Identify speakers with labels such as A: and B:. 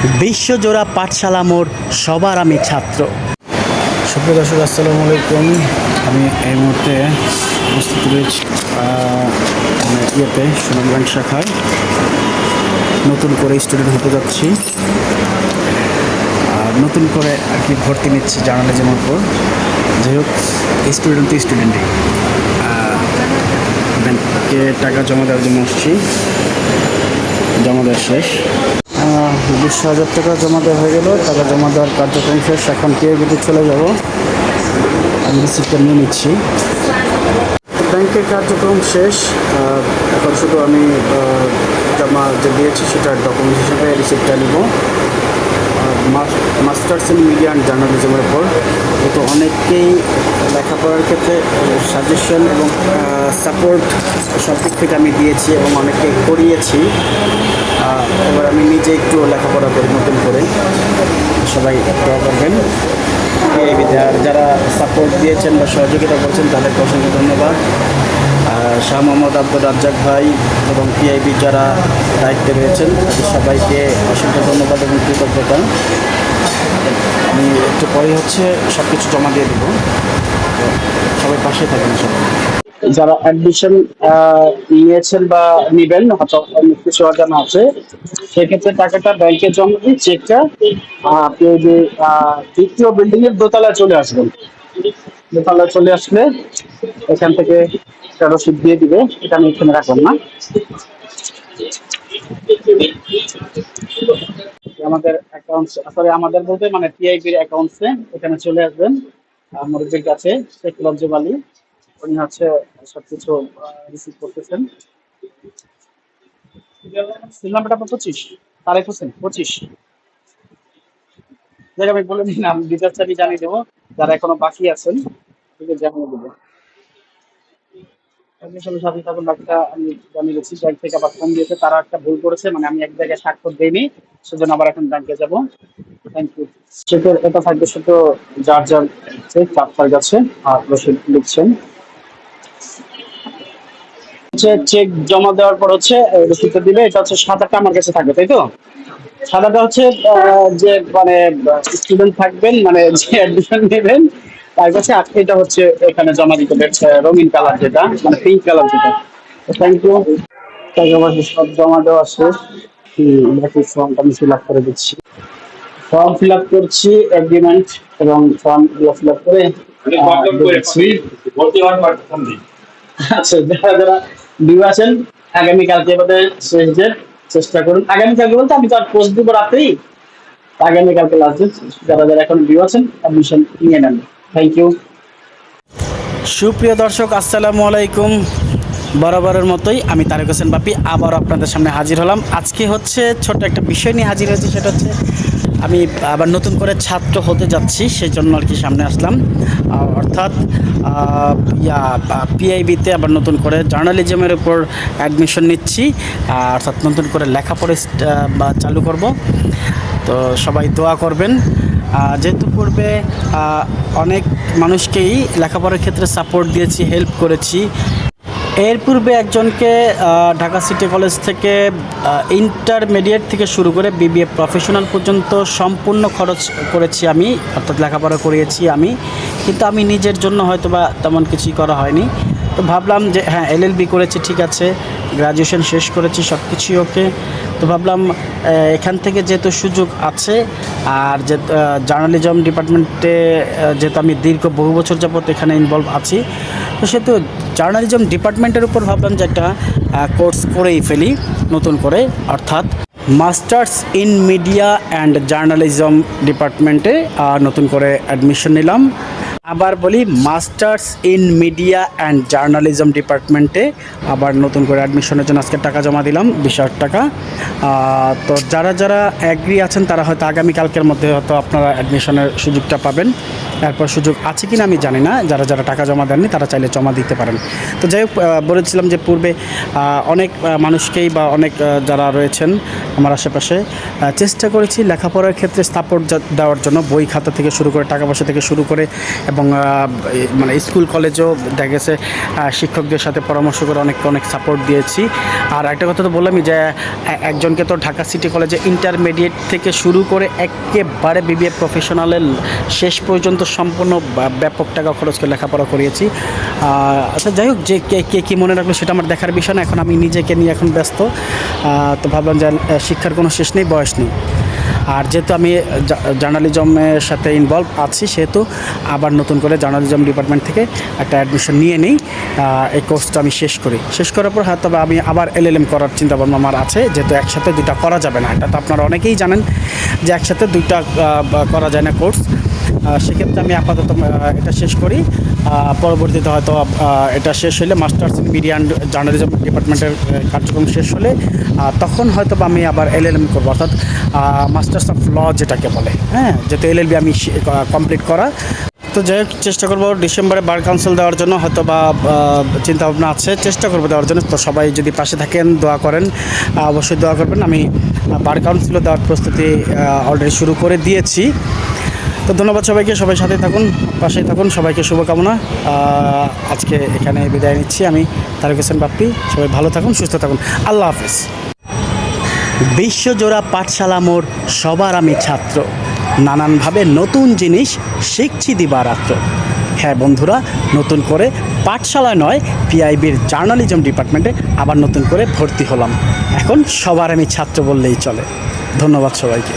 A: বিশ্বজোড়া পাঠশালা মোড়, সবার আমি ছাত্র।
B: সুপ্রিয় দর্শক, আসসালামু আলাইকুম। আমি এই মুহূর্তে উপস্থিত রয়েছি সুনামগঞ্জ শাখায়। নতুন করে স্টুডেন্ট হতে যাচ্ছি, নতুন করে আর কি ভর্তি নিচ্ছি জার্নালিজমের উপর। যাই হোক, স্টুডেন্ট তো স্টুডেন্টই। ব্যাংকে টাকা জমা দেওয়ার জন্য আসছি, জমা দেওয়া শেষ। 20,000 টাকা জমা দেওয়া হয়ে গেল। টাকা জমা দেওয়ার কার্যক্রম শেষ। এখন PIB-তে চলে যাব। আমি রিসিপ্টটা নিয়ে নিচ্ছি। ব্যাংকের কার্যক্রম শেষ। এখন শুধু আমি জমা যে দিয়েছি সেটার ডকুমেন্ট হিসেবে রিসিপ্টটা নেব। মাস্টার্স ইন মিডিয়া অ্যান্ড জার্নালিজমের উপর যেহেতু অনেকেই লেখাপড়ার ক্ষেত্রে সাজেশন এবং সাপোর্ট সব দিক থেকে আমি দিয়েছি এবং অনেকে করিয়েছি। এবার আমি নিজে একটু লেখাপড়া করি নতুন করে। সবাই দোয়া করবেন। আর যারা সাপোর্ট দিয়েছেন বা সহযোগিতা করছেন তাদেরকে অসংখ্য ধন্যবাদ। শাহ মোহাম্মদ আব্দুর রাজ্জাক ভাই এবং PIB যারা দায়িত্বে রয়েছেন তাদের সবাইকে অসংখ্য ধন্যবাদ এবং কৃতজ্ঞতা। আমি একটু পরে সব কিছু জমা দিয়ে দেবো। সবাই পাশে থাকেন। সবাই যারা অ্যাডমিশন নিয়েছেন বা নেবেন, হয়তো কিছু অজানা আছে, সেক্ষেত্রে টাকাটা ব্যাংকে জমা দিয়ে চেকটা আপনি যে দ্বিতীয় বিল্ডিং এর দোতলায় চলে আসবেন। দোতলায় চলে আসলে এখান থেকে একটা রসিদ দিয়ে দিবে। এটা আমি এখানে রাখবেন না, আমাদের অ্যাকাউন্ট, সরি আমাদের বলতে মানে PIB-র অ্যাকাউন্টসে এখানে চলে আসবেন। মুরব্বীর কাছে শেখ লজ্জব আলী, উনি সবকিছু রিসিভ করতেছেন। সিল নাম্বারটা 25, তারেক হোসেন 25। আমি বলে দিলাম, ডিটেলস আমি জানিয়ে দেবো। যারা এখনো বাকি আছেন জানিয়ে দেবো। সাথে থাকুন। বাকিটা আমি জানিয়ে গেছি। ব্যাংক থেকে আবার ফোন দিয়েছে, তারা একটা ভুল করেছে, মানে আমি এক জায়গায় স্বাক্ষর দিইনি, সেজন্য আবার এখন ব্যাংকে যাবো। Thank you. সেটার এটা থাকবে শুধু যার যার আপনার কাছে আর রসিদ লিখছেন। চেক জমা দেওয়ার পর রসিদটা দিবে। এটা সাদাটা আমার কাছে থাকবে, তাই তো? সাদাটা যে মানে স্টুডেন্ট থাকবেন, মানে যে অ্যাডমিশন নেবেন তার কাছে আজকে এটা এখানে জমা দিতে হবে। রঙিন কালার যেটা, মানে পিঙ্ক কালার যেটা। Thank you. টাকা পয়সা সব জমা দেওয়া শেষ। বাকি ফর্মটা আমি ফিল আপ করে দিচ্ছি। ফর্ম ফিল আপ করছি, এগ্রিমেন্ট এবং ফর্ম ফিল আপ করে দিচ্ছি। আচ্ছা, যারা যারা ডিউ আছেন আগামীকালকে শেষ ডেট, চেষ্টা করুন। আগামীকালকে বলতে আমি তো আর পোস্ট দিব রাতেই, আগামীকালকে লাস্ট ডেট। যারা যারা এখন ডিউ আছেন অ্যাডমিশন নিয়ে নেন। Thank you.
A: সুপ্রিয় দর্শক, আসসালামু আলাইকুম। বরাবরের মতোই আমি তারেক হোসেন বাপি আবার আপনাদের সামনে হাজির হলাম। আজকে ছোট্ট একটা বিষয় নিয়ে হাজির হয়েছি। সেটা আমি আবার নতুন করে ছাত্র হতে যাচ্ছি, সেই জন্য আর কি সামনে আসলাম। অর্থাৎ PIB-তে আবার নতুন করে জার্নালিজমের উপর অ্যাডমিশন নিচ্ছি, অর্থাৎ নতুন করে লেখাপড়া চালু করব। তো সবাই দোয়া করবেন। যেহেতু পূর্বে অনেক মানুষকেই লেখাপড়ার ক্ষেত্রে সাপোর্ট দিয়েছি, হেল্প করেছি। এর পূর্বে একজনকে ঢাকা সিটি কলেজ থেকে ইন্টারমিডিয়েট থেকে শুরু করে BBA প্রফেশনাল পর্যন্ত সম্পূর্ণ খরচ করেছি আমি, অর্থাৎ লেখাপড়া করিয়েছি আমি। কিন্তু আমি নিজের জন্য হয়তো বা তেমন কিছুই করা হয়নি। তো ভাবলাম যে হ্যাঁ, LLB করেছি, ঠিক আছে, গ্রাজুয়েশন শেষ করেছি, সব কিছুই ওকে। তো ভাবলাম এখান থেকে যেহেতু সুযোগ আছে, আর যে জার্নালিজম ডিপার্টমেন্টে যেহেতু আমি বহু বছর যাবত এখানে ইনভলভ আছি, তো সেহেতু জার্নালিজম ডিপার্টমেন্টের উপর ভাবলাম যে একটা কোর্স করেই ফেলি নতুন করে, অর্থাৎ masters in media and journalism ডিপার্টমেন্টে নতুন করে অ্যাডমিশন নিলাম। আবার বলি, masters in media and journalism ডিপার্টমেন্টে আবার নতুন করে অ্যাডমিশনের জন্য আজকে টাকা জমা দিলাম, 20,000 টাকা। তো যারা যারা অ্যাগ্রি আছেন তারা হয়তো আগামীকালকের মধ্যে হয়তো আপনারা অ্যাডমিশনের সুযোগটা পাবেন। এরপর সুযোগ আছে কিনা আমি জানি না। যারা যারা টাকা জমা দেননি তারা চাইলে জমা দিতে পারেন। তো যাই হোক, বলেছিলাম যে পূর্বে অনেক মানুষকেই বা অনেক যারা রয়েছেন আমার আশেপাশে। চেষ্টা করেছি লেখাপড়ার ক্ষেত্রে সাপোর্ট দেওয়ার জন্য, বই খাতা থেকে শুরু করে টাকা পয়সা থেকে শুরু করে, এবং মানে স্কুল কলেজেও দেখা গেছে শিক্ষকদের সাথে পরামর্শ করে অনেক সাপোর্ট দিয়েছি। আর একটা কথা তো বললামই যে একজনকে তো ঢাকা সিটি কলেজে ইন্টারমিডিয়েট থেকে শুরু করে একেবারে বিবিএ প্রফেশনালের শেষ পর্যন্ত সম্পূর্ণ ব্যাপক টাকা খরচ করে লেখাপড়া করিয়েছি। আচ্ছা, যাই হোক, যে কে কী মনে রাখলো সেটা আমার দেখার বিষয় না, এখন আমি নিজেকে নিয়ে এখন ব্যস্ত। তো ভাবলাম যে শিক্ষার কোনো শেষ নেই, বয়স নেই। আর যেহেতু আমি জার্নালিজমের সাথে ইনভলভ আছি, সেহেতু আবার নতুন করে জার্নালিজম ডিপার্টমেন্ট থেকে একটা অ্যাডমিশন নিয়ে নিই, এই কোর্সটা আমি শেষ করার পর হয়তো আমি আবার এলএলএম করার চিন্তাভাবনা আমার আছে, যেহেতু একসাথে দুইটা করা যাবে না। এটা তো আপনারা অনেকেই জানেন যে একসাথে দুইটা করা যায় না কোর্স। সেক্ষেত্রে আমি আপাতত এটা শেষ করি, পরবর্তীতে হয়তো এটা শেষ হলে masters in media and journalism ডিপার্টমেন্টের কার্যক্রম শেষ হলে তখন হয়তো আমি আবার এলএলএম করবো, অর্থাৎ মাস্টার্স অফ ল যেটাকে বলে, হ্যাঁ, যেহেতু এলএলবি আমি কমপ্লিট করা। তো যাই হোক, চেষ্টা করবো ডিসেম্বরে বার কাউন্সিল দেওয়ার জন্য, হয়তো বা চিন্তাভাবনা আছে, চেষ্টা করবো দেওয়ার জন্য। তো সবাই যদি পাশে থাকেন, দোয়া করেন, অবশ্যই দোয়া করবেন। আমি বার কাউন্সিলও দেওয়ার প্রস্তুতি অলরেডি শুরু করে দিয়েছি। তো ধন্যবাদ সবাইকে, সবাই সাথে থাকুন, পাশেই থাকুন, সবাইকে শুভকামনা। আজকে এখানে বিদায় নিচ্ছি, আমি তারেক হোসেন বাপ্পি। সবাই ভালো থাকুন, সুস্থ থাকুন, আল্লাহ হাফিজ। বিশ্বজোড়া পাঠশালা মোর, সবার আমি ছাত্র, নানানভাবে নতুন জিনিস শিখছি দিবারাত্র। হ্যাঁ বন্ধুরা, নতুন করে পাঠশালা নয়, পিআইবির জার্নালিজম ডিপার্টমেন্টে আবার নতুন করে ভর্তি হলাম। এখন সবার আমি ছাত্র বললেই চলে। ধন্যবাদ সবাইকে।